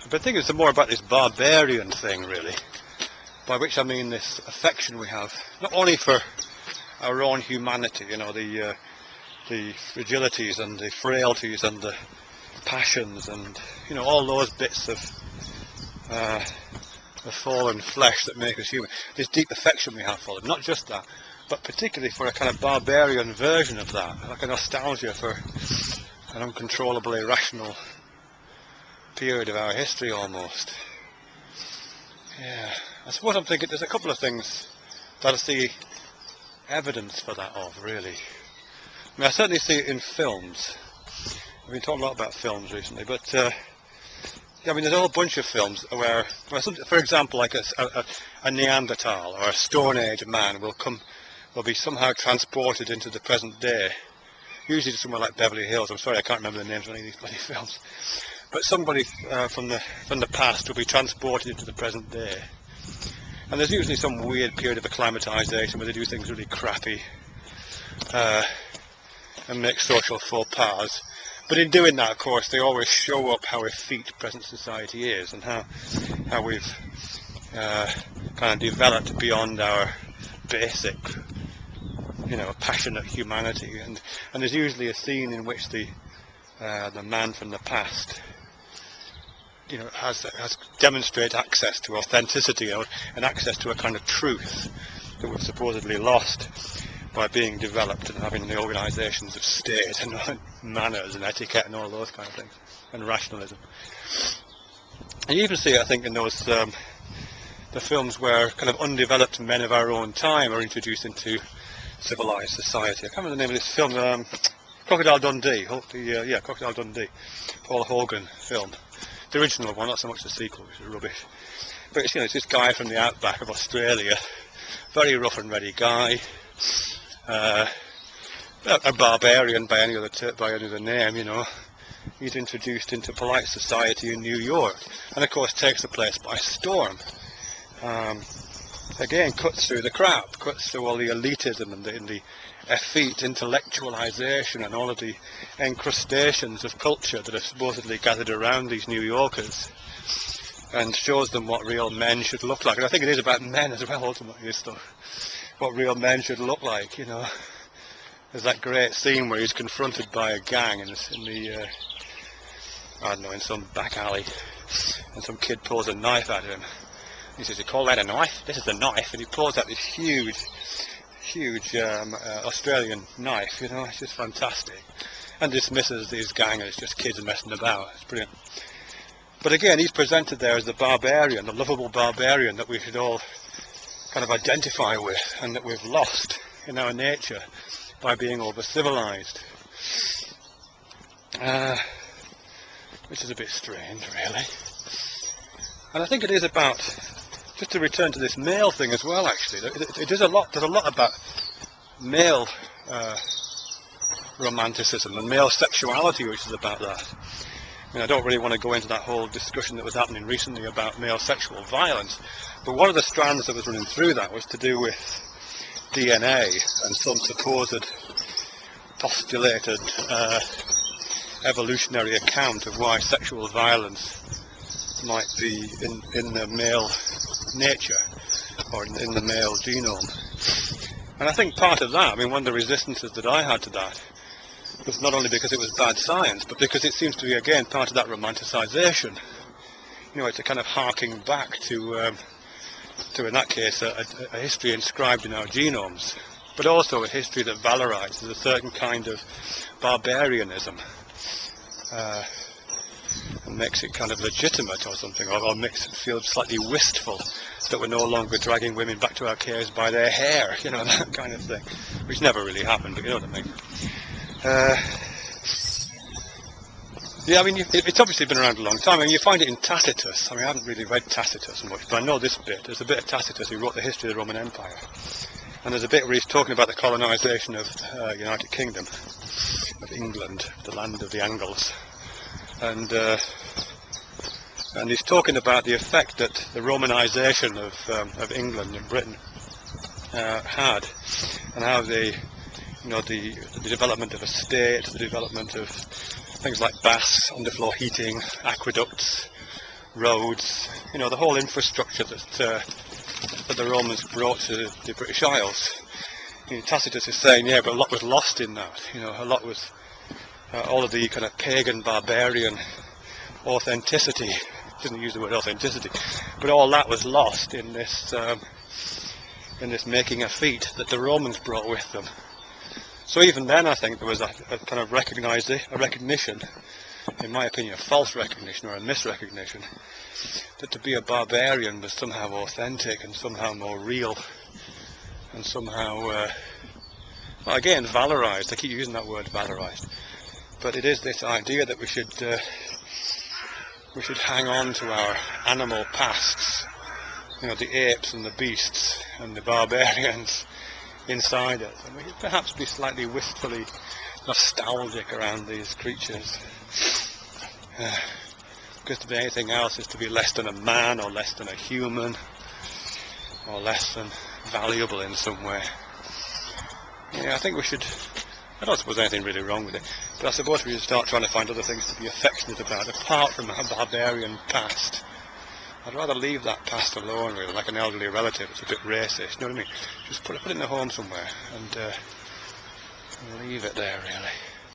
But I think it's more about this barbarian thing, really, by which I mean this affection we have, not only for our own humanity, you know, the fragilities and the frailties and the passions and, you know, all those bits of the fallen flesh that make us human. This deep affection we have for them, not just that, but particularly for a kind of barbarian version of that, like a nostalgia for an uncontrollable, irrational period of our history almost. Yeah, I suppose I'm thinking there's a couple of things that I see evidence for that of, really. I mean, I certainly see it in films. We've been talking a lot about films recently, but yeah, I mean, there's a whole bunch of films where for example, like a Neanderthal or a Stone Age man will be somehow transported into the present day, usually to somewhere like Beverly Hills. I'm sorry, I can't remember the names of any of these bloody films. But somebody from the past will be transported into the present day. And there's usually some weird period of acclimatization where they do things really crappy and make social faux pas. But in doing that, of course, they always show up how effete present society is and how we've kind of developed beyond our basic, you know, passionate humanity. And there's usually a scene in which the man from the past, you know, has demonstrate access to authenticity, you know, and access to a kind of truth that we've supposedly lost by being developed and having the organisations of state and manners and etiquette and all those kind of things, and rationalism. And you even see it, I think, in those the films where kind of undeveloped men of our own time are introduced into civilised society. I can't remember the name of this film. Crocodile Dundee. Yeah, Crocodile Dundee. Paul Hogan film. The original one, not so much the sequel, which is rubbish. But it's, you know, it's this guy from the outback of Australia, very rough and ready guy, a barbarian by any other name, you know. He's introduced into polite society in New York, and of course takes the place by storm. Again, cuts through the crap, cuts through all the elitism and the effete intellectualisation and all of the encrustations of culture that are supposedly gathered around these New Yorkers, and shows them what real men should look like. And I think it is about men as well, ultimately, this stuff. What real men should look like, you know. There's that great scene where he's confronted by a gang in I don't know, in some back alley, and some kid pulls a knife at him. He says, "You call that a knife? This is a knife." And he pulls out this huge Australian knife, you know. It's just fantastic, and dismisses these gang as just kids messing about. It's brilliant. But again, he's presented there as the barbarian, the lovable barbarian that we should all kind of identify with, and that we've lost in our nature by being over civilized, which is a bit strange, really. And I think it is about, just to return to this male thing as well, actually, there's a lot about male romanticism and male sexuality, which is about that. I mean, I don't really want to go into that whole discussion that was happening recently about male sexual violence, but one of the strands that was running through that was to do with DNA and some supposed postulated evolutionary account of why sexual violence might be in the male nature, or in the male genome. And I think part of that, I mean, one of the resistances that I had to that was not only because it was bad science, but because it seems to be, again, part of that romanticisation. You know, it's a kind of harking back to in that case, a history inscribed in our genomes, but also a history that valorises a certain kind of barbarianism, and makes it kind of legitimate or something, or makes it feel slightly wistful that we're no longer dragging women back to our caves by their hair, you know, that kind of thing, which never really happened, but you know what I mean. Yeah, I mean, it's obviously been around a long time. I mean, you find it in Tacitus. I mean, I haven't really read Tacitus much, but I know this bit. There's a bit of Tacitus who wrote the history of the Roman Empire. And there's a bit where he's talking about the colonisation of United Kingdom, of England, the land of the Angles. And he's talking about the effect that the Romanisation of England and Britain had, and how the development of a state, the development of things like baths, underfloor heating, aqueducts, roads, you know, the whole infrastructure that the Romans brought to the British Isles. You know, Tacitus is saying, yeah, but a lot was lost in that. You know, a lot was all of the kind of pagan, barbarian authenticity. Didn't use the word authenticity, but all that was lost in this making a feat that the Romans brought with them. So even then, I think there was a kind of recognition, in my opinion, a false recognition or a misrecognition, that to be a barbarian was somehow authentic and somehow more real, and somehow, well, again, valorized. I keep using that word, valorized, but it is this idea that we should hang on to our animal pasts, you know, the apes and the beasts and the barbarians inside us, and we should perhaps be slightly wistfully nostalgic around these creatures. Because to be anything else is to be less than a man, or less than a human, or less than valuable in some way. Yeah, I think we should, I don't suppose anything really wrong with it, but I suppose we should start trying to find other things to be affectionate about, apart from a barbarian past. I'd rather leave that past alone, really, like an elderly relative. It's a bit racist, you know what I mean? Just put it in a home somewhere and leave it there, really.